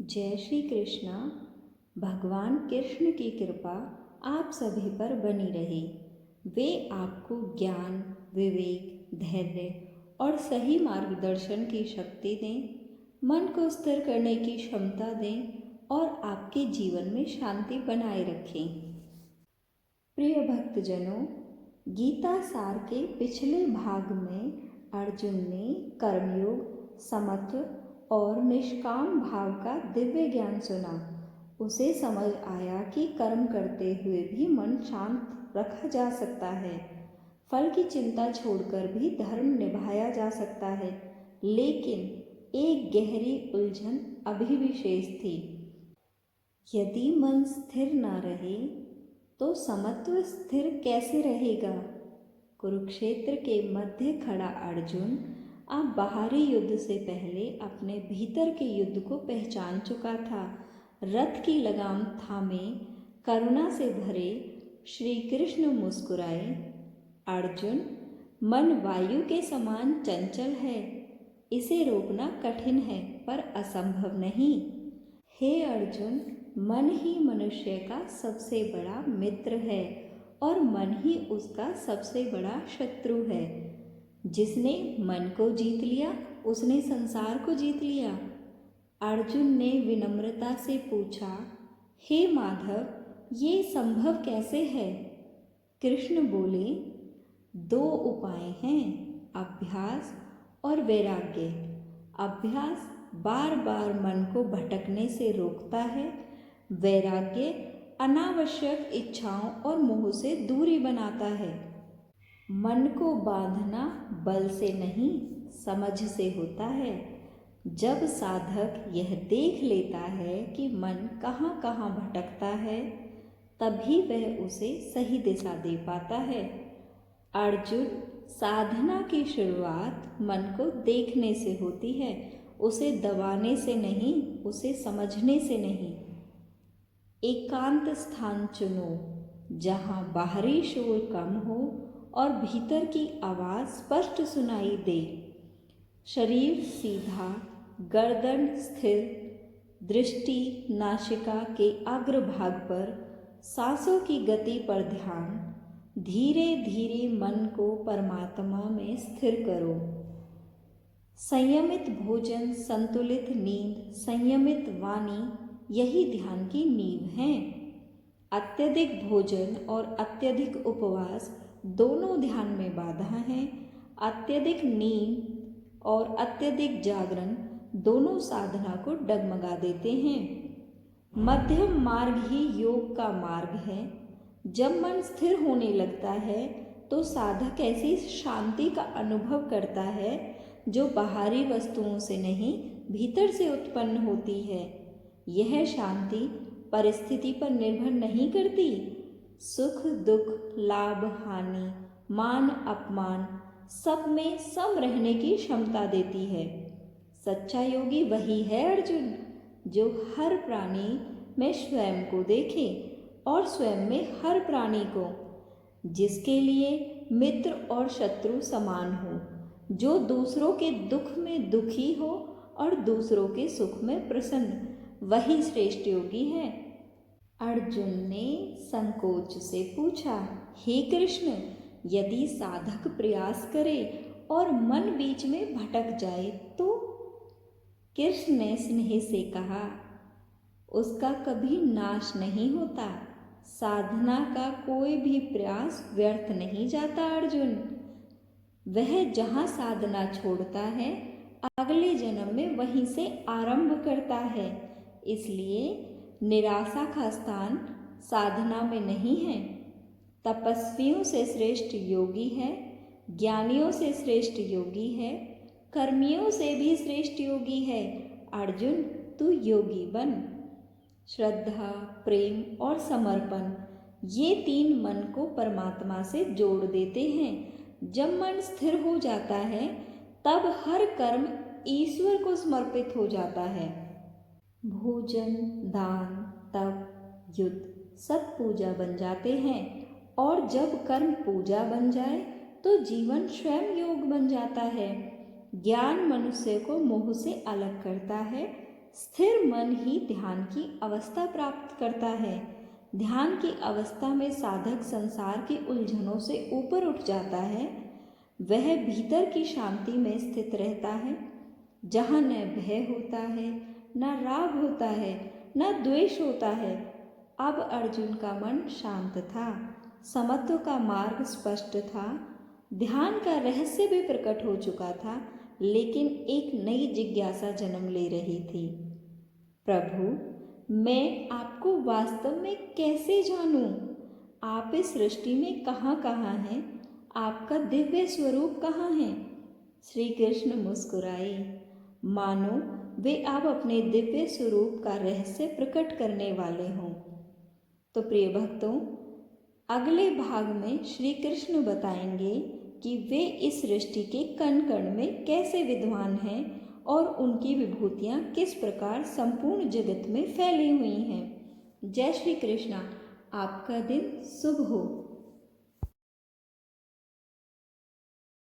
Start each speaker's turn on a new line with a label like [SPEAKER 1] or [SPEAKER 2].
[SPEAKER 1] जय श्री कृष्णा। भगवान कृष्ण की कृपा आप सभी पर बनी रहे। वे आपको ज्ञान, विवेक, धैर्य और सही मार्गदर्शन की शक्ति दें, मन को स्थिर करने की क्षमता दें और आपके जीवन में शांति बनाए रखें। प्रिय भक्तजनों, गीता सार के पिछले भाग में अर्जुन ने कर्मयोग, समत्व और निष्काम भाव का दिव्य ज्ञान सुना। उसे समझ आया कि कर्म करते हुए भी मन शांत रखा जा सकता है, फल की चिंता छोड़कर भी धर्म निभाया जा सकता है। लेकिन एक गहरी उलझन अभी भी शेष थी। यदि मन स्थिर न रहे तो समत्व स्थिर कैसे रहेगा? कुरुक्षेत्र के मध्य खड़ा अर्जुन अब बाहरी युद्ध से पहले अपने भीतर के युद्ध को पहचान चुका था। रथ की लगाम थामे करुणा से भरे श्री कृष्ण मुस्कुराए, अर्जुन, मन वायु के समान चंचल है, इसे रोकना कठिन है पर असंभव नहीं। हे अर्जुन, मन ही मनुष्य का सबसे बड़ा मित्र है और मन ही उसका सबसे बड़ा शत्रु है। जिसने मन को जीत लिया उसने संसार को जीत लिया। अर्जुन ने विनम्रता से पूछा, हे माधव, ये संभव कैसे है? कृष्ण बोले, दो उपाय हैं, अभ्यास और वैराग्य। अभ्यास बार बार मन को भटकने से रोकता है, वैराग्य अनावश्यक इच्छाओं और मोह से दूरी बनाता है। मन को बांधना बल से नहीं, समझ से होता है। जब साधक यह देख लेता है कि मन कहाँ कहाँ भटकता है, तभी वह उसे सही दिशा दे पाता है। अर्जुन, साधना की शुरुआत मन को देखने से होती है, उसे दबाने से नहीं, उसे समझने से नहीं। एकांत स्थान चुनो जहाँ बाहरी शोर कम हो और भीतर की आवाज़ स्पष्ट सुनाई दे। शरीर सीधा, गर्दन स्थिर, दृष्टि नासिका के अग्रभाग पर, सांसों की गति पर ध्यान। धीरे धीरे मन को परमात्मा में स्थिर करो। संयमित भोजन, संतुलित नींद, संयमित वाणी, यही ध्यान की नींव है। अत्यधिक भोजन और अत्यधिक उपवास दोनों ध्यान में बाधा हैं। अत्यधिक नींद और अत्यधिक जागरण दोनों साधना को डगमगा देते हैं। मध्यम मार्ग ही योग का मार्ग है। जब मन स्थिर होने लगता है तो साधक ऐसी शांति का अनुभव करता है जो बाहरी वस्तुओं से नहीं, भीतर से उत्पन्न होती है। यह शांति परिस्थिति पर निर्भर नहीं करती। सुख दुख, लाभ हानि, मान अपमान, सब में सम रहने की क्षमता देती है। सच्चा योगी वही है अर्जुन, जो हर प्राणी में स्वयं को देखे और स्वयं में हर प्राणी को, जिसके लिए मित्र और शत्रु समान हो, जो दूसरों के दुख में दुखी हो और दूसरों के सुख में प्रसन्न, वही श्रेष्ठ योगी है। अर्जुन ने संकोच से पूछा, हे कृष्ण, यदि साधक प्रयास करे और मन बीच में भटक जाए तो? कृष्ण ने स्नेह से कहा, उसका कभी नाश नहीं होता। साधना का कोई भी प्रयास व्यर्थ नहीं जाता अर्जुन। वह जहाँ साधना छोड़ता है, अगले जन्म में वहीं से आरंभ करता है। इसलिए निराशा का स्थान साधना में नहीं है। तपस्वियों से श्रेष्ठ योगी है, ज्ञानियों से श्रेष्ठ योगी है, कर्मियों से भी श्रेष्ठ योगी है। अर्जुन, तू योगी बन। श्रद्धा, प्रेम और समर्पण, ये तीन मन को परमात्मा से जोड़ देते हैं। जब मन स्थिर हो जाता है तब हर कर्म ईश्वर को समर्पित हो जाता है। भोजन, दान, तप, युद्ध सब पूजा बन जाते हैं और जब कर्म पूजा बन जाए तो जीवन स्वयं योग बन जाता है। ज्ञान मनुष्य को मोह से अलग करता है, स्थिर मन ही ध्यान की अवस्था प्राप्त करता है। ध्यान की अवस्था में साधक संसार की उलझनों से ऊपर उठ जाता है। वह भीतर की शांति में स्थित रहता है, जहाँ न भय होता है, न राग होता है, न द्वेष होता है। अब अर्जुन का मन शांत था, समत्व का मार्ग स्पष्ट था, ध्यान का रहस्य भी प्रकट हो चुका था, लेकिन एक नई जिज्ञासा जन्म ले रही थी। प्रभु, मैं आपको वास्तव में कैसे जानूं? आप इस सृष्टि में कहाँ कहाँ हैं? आपका दिव्य स्वरूप कहाँ है? श्री कृष्ण मुस्कुराए, मानो वे आप अपने दिव्य स्वरूप का रहस्य प्रकट करने वाले हों। तो प्रिय भक्तों, अगले भाग में श्री कृष्ण बताएंगे कि वे इस सृष्टि के कण कण में कैसे विद्वान हैं और उनकी विभूतियाँ किस प्रकार संपूर्ण जगत में फैली हुई हैं। जय श्री कृष्णा। आपका दिन शुभ हो।